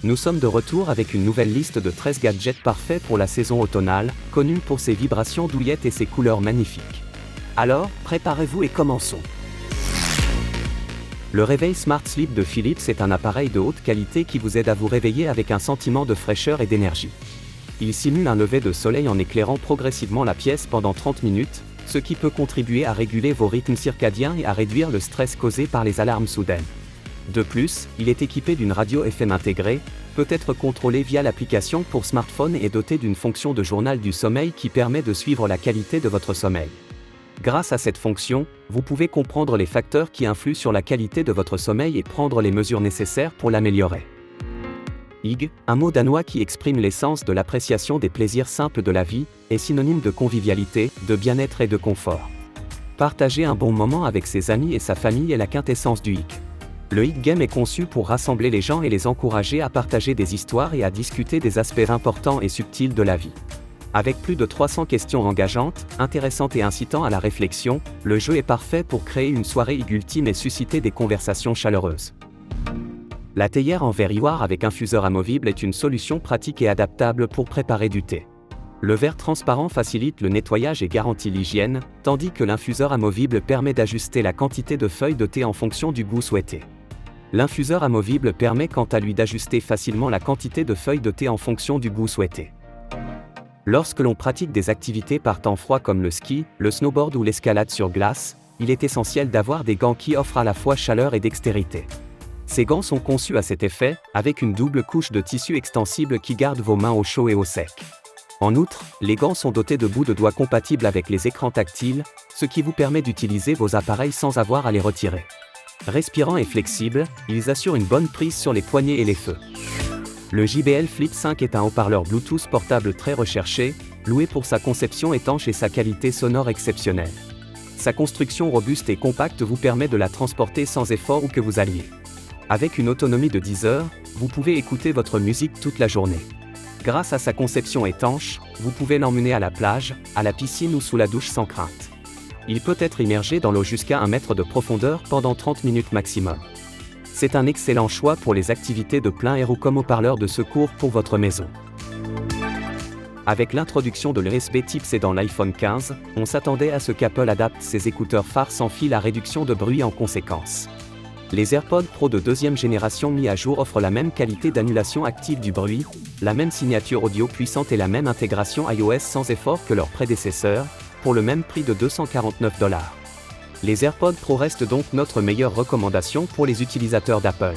Nous sommes de retour avec une nouvelle liste de 13 gadgets parfaits pour la saison automnale, connue pour ses vibrations douillettes et ses couleurs magnifiques. Alors, préparez-vous et commençons. Le réveil Smart Sleep de Philips est un appareil de haute qualité qui vous aide à vous réveiller avec un sentiment de fraîcheur et d'énergie. Il simule un lever de soleil en éclairant progressivement la pièce pendant 30 minutes, ce qui peut contribuer à réguler vos rythmes circadiens et à réduire le stress causé par les alarmes soudaines. De plus, il est équipé d'une radio FM intégrée, peut être contrôlé via l'application pour smartphone et est doté d'une fonction de journal du sommeil qui permet de suivre la qualité de votre sommeil. Grâce à cette fonction, vous pouvez comprendre les facteurs qui influent sur la qualité de votre sommeil et prendre les mesures nécessaires pour l'améliorer. Hygge, un mot danois qui exprime l'essence de l'appréciation des plaisirs simples de la vie, est synonyme de convivialité, de bien-être et de confort. Partager un bon moment avec ses amis et sa famille est la quintessence du Hygge. Le Hygge Game est conçu pour rassembler les gens et les encourager à partager des histoires et à discuter des aspects importants et subtils de la vie. Avec plus de 300 questions engageantes, intéressantes et incitant à la réflexion, le jeu est parfait pour créer une soirée Hygge ultime et susciter des conversations chaleureuses. La théière en verre ivoire avec infuseur amovible est une solution pratique et adaptable pour préparer du thé. Le verre transparent facilite le nettoyage et garantit l'hygiène, tandis que l'infuseur amovible permet d'ajuster la quantité de feuilles de thé en fonction du goût souhaité. L'infuseur amovible permet quant à lui d'ajuster facilement la quantité de feuilles de thé en fonction du goût souhaité. Lorsque l'on pratique des activités par temps froid comme le ski, le snowboard ou l'escalade sur glace, il est essentiel d'avoir des gants qui offrent à la fois chaleur et dextérité. Ces gants sont conçus à cet effet, avec une double couche de tissu extensible qui garde vos mains au chaud et au sec. En outre, les gants sont dotés de bouts de doigts compatibles avec les écrans tactiles, ce qui vous permet d'utiliser vos appareils sans avoir à les retirer. Respirants et flexibles, ils assurent une bonne prise sur les poignets et les feux. Le JBL Flip 5 est un haut-parleur Bluetooth portable très recherché, loué pour sa conception étanche et sa qualité sonore exceptionnelle. Sa construction robuste et compacte vous permet de la transporter sans effort où que vous alliez. Avec une autonomie de 10 heures, vous pouvez écouter votre musique toute la journée. Grâce à sa conception étanche, vous pouvez l'emmener à la plage, à la piscine ou sous la douche sans crainte. Il peut être immergé dans l'eau jusqu'à 1 mètre de profondeur pendant 30 minutes maximum. C'est un excellent choix pour les activités de plein air ou comme haut-parleur de secours pour votre maison. Avec l'introduction de l'USB Type-C dans l'iPhone 15, on s'attendait à ce qu'Apple adapte ses écouteurs phares sans fil à réduction de bruit en conséquence. Les AirPods Pro de deuxième génération mis à jour offrent la même qualité d'annulation active du bruit, la même signature audio puissante et la même intégration iOS sans effort que leurs prédécesseurs, pour le même prix de $249. Les AirPods Pro restent donc notre meilleure recommandation pour les utilisateurs d'Apple.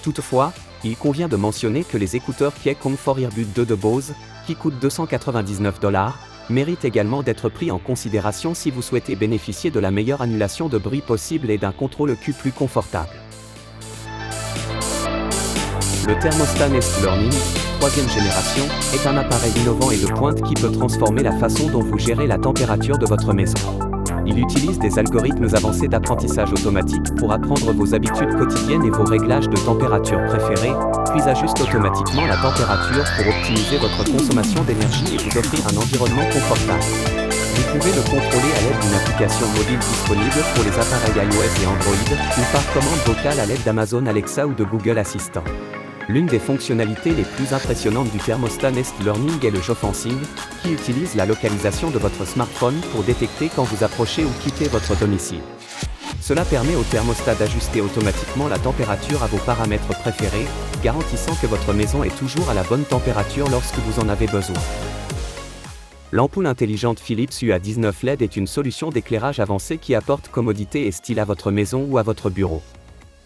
Toutefois, il convient de mentionner que les écouteurs Qi Comfort Earbud 2 de Bose, qui coûtent $299, méritent également d'être pris en considération si vous souhaitez bénéficier de la meilleure annulation de bruit possible et d'un contrôle Q plus confortable. Le thermostat Nest Learning, 3e génération, est un appareil innovant et de pointe qui peut transformer la façon dont vous gérez la température de votre maison. Il utilise des algorithmes avancés d'apprentissage automatique pour apprendre vos habitudes quotidiennes et vos réglages de température préférés, puis ajuste automatiquement la température pour optimiser votre consommation d'énergie et vous offrir un environnement confortable. Vous pouvez le contrôler à l'aide d'une application mobile disponible pour les appareils iOS et Android, ou par commande vocale à l'aide d'Amazon Alexa ou de Google Assistant. L'une des fonctionnalités les plus impressionnantes du thermostat Nest Learning est le geofencing, qui utilise la localisation de votre smartphone pour détecter quand vous approchez ou quittez votre domicile. Cela permet au thermostat d'ajuster automatiquement la température à vos paramètres préférés, garantissant que votre maison est toujours à la bonne température lorsque vous en avez besoin. L'ampoule intelligente Philips UA19 LED est une solution d'éclairage avancé qui apporte commodité et style à votre maison ou à votre bureau.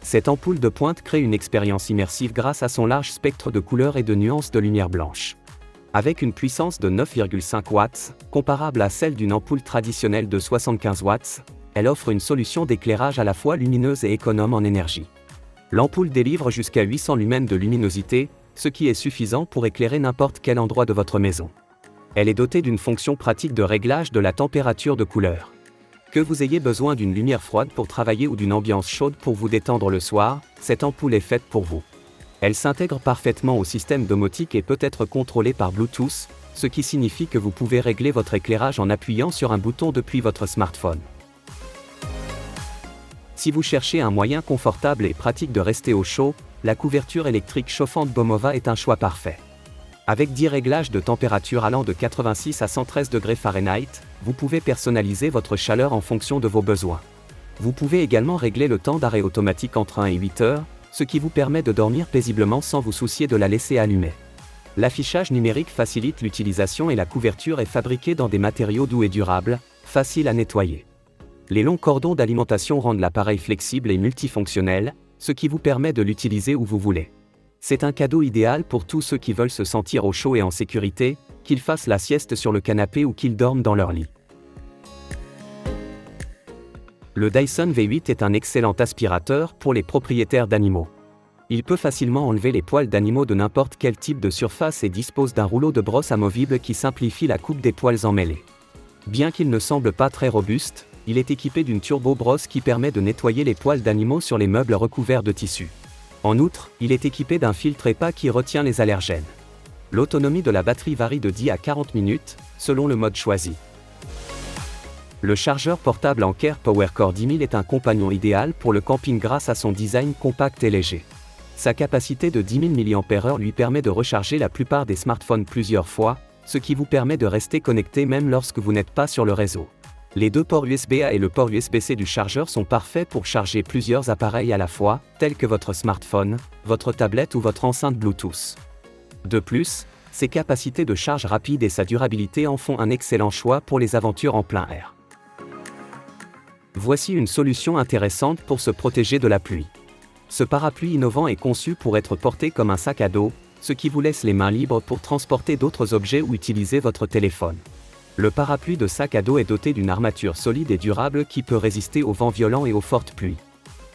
Cette ampoule de pointe crée une expérience immersive grâce à son large spectre de couleurs et de nuances de lumière blanche. Avec une puissance de 9,5 watts, comparable à celle d'une ampoule traditionnelle de 75 watts, elle offre une solution d'éclairage à la fois lumineuse et économe en énergie. L'ampoule délivre jusqu'à 800 lumens de luminosité, ce qui est suffisant pour éclairer n'importe quel endroit de votre maison. Elle est dotée d'une fonction pratique de réglage de la température de couleur. Que vous ayez besoin d'une lumière froide pour travailler ou d'une ambiance chaude pour vous détendre le soir, cette ampoule est faite pour vous. Elle s'intègre parfaitement au système domotique et peut être contrôlée par Bluetooth, ce qui signifie que vous pouvez régler votre éclairage en appuyant sur un bouton depuis votre smartphone. Si vous cherchez un moyen confortable et pratique de rester au chaud, la couverture électrique chauffante Bomova est un choix parfait. Avec 10 réglages de température allant de 86 à 113 degrés Fahrenheit, vous pouvez personnaliser votre chaleur en fonction de vos besoins. Vous pouvez également régler le temps d'arrêt automatique entre 1 et 8 heures, ce qui vous permet de dormir paisiblement sans vous soucier de la laisser allumée. L'affichage numérique facilite l'utilisation et la couverture est fabriquée dans des matériaux doux et durables, faciles à nettoyer. Les longs cordons d'alimentation rendent l'appareil flexible et multifonctionnel, ce qui vous permet de l'utiliser où vous voulez. C'est un cadeau idéal pour tous ceux qui veulent se sentir au chaud et en sécurité, qu'ils fassent la sieste sur le canapé ou qu'ils dorment dans leur lit. Le Dyson V8 est un excellent aspirateur pour les propriétaires d'animaux. Il peut facilement enlever les poils d'animaux de n'importe quel type de surface et dispose d'un rouleau de brosse amovible qui simplifie la coupe des poils emmêlés. Bien qu'il ne semble pas très robuste, il est équipé d'une turbo-brosse qui permet de nettoyer les poils d'animaux sur les meubles recouverts de tissu. En outre, il est équipé d'un filtre HEPA qui retient les allergènes. L'autonomie de la batterie varie de 10 à 40 minutes, selon le mode choisi. Le chargeur portable Anker PowerCore 10000 est un compagnon idéal pour le camping grâce à son design compact et léger. Sa capacité de 10 000 mAh lui permet de recharger la plupart des smartphones plusieurs fois, ce qui vous permet de rester connecté même lorsque vous n'êtes pas sur le réseau. Les deux ports USB-A et le port USB-C du chargeur sont parfaits pour charger plusieurs appareils à la fois, tels que votre smartphone, votre tablette ou votre enceinte Bluetooth. De plus, ses capacités de charge rapide et sa durabilité en font un excellent choix pour les aventures en plein air. Voici une solution intéressante pour se protéger de la pluie. Ce parapluie innovant est conçu pour être porté comme un sac à dos, ce qui vous laisse les mains libres pour transporter d'autres objets ou utiliser votre téléphone. Le parapluie de sac à dos est doté d'une armature solide et durable qui peut résister aux vents violents et aux fortes pluies.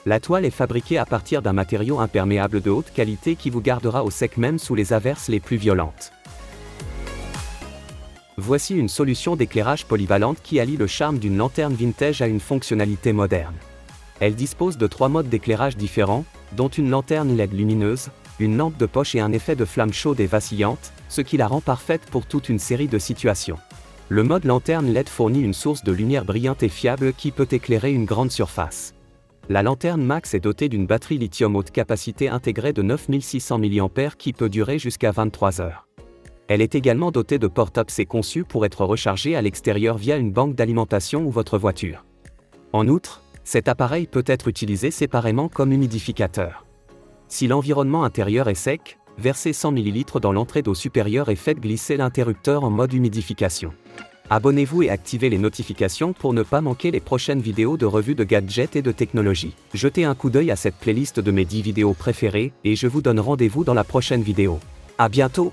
La toile est fabriquée à partir d'un matériau imperméable de haute qualité qui vous gardera au sec même sous les averses les plus violentes. Voici une solution d'éclairage polyvalente qui allie le charme d'une lanterne vintage à une fonctionnalité moderne. Elle dispose de 3 modes d'éclairage différents, dont une lanterne LED lumineuse, une lampe de poche et un effet de flamme chaude et vacillante, ce qui la rend parfaite pour toute une série de situations. Le mode lanterne LED fournit une source de lumière brillante et fiable qui peut éclairer une grande surface. La lanterne Max est dotée d'une batterie lithium haute capacité intégrée de 9600 mAh qui peut durer jusqu'à 23 heures. Elle est également dotée de porte-ups et conçue pour être rechargée à l'extérieur via une banque d'alimentation ou votre voiture. En outre, cet appareil peut être utilisé séparément comme humidificateur. Si l'environnement intérieur est sec, versez 100 ml dans l'entrée d'eau supérieure et faites glisser l'interrupteur en mode humidification. Abonnez-vous et activez les notifications pour ne pas manquer les prochaines vidéos de revue de gadgets et de technologie. Jetez un coup d'œil à cette playlist de mes 10 vidéos préférées et je vous donne rendez-vous dans la prochaine vidéo. À bientôt!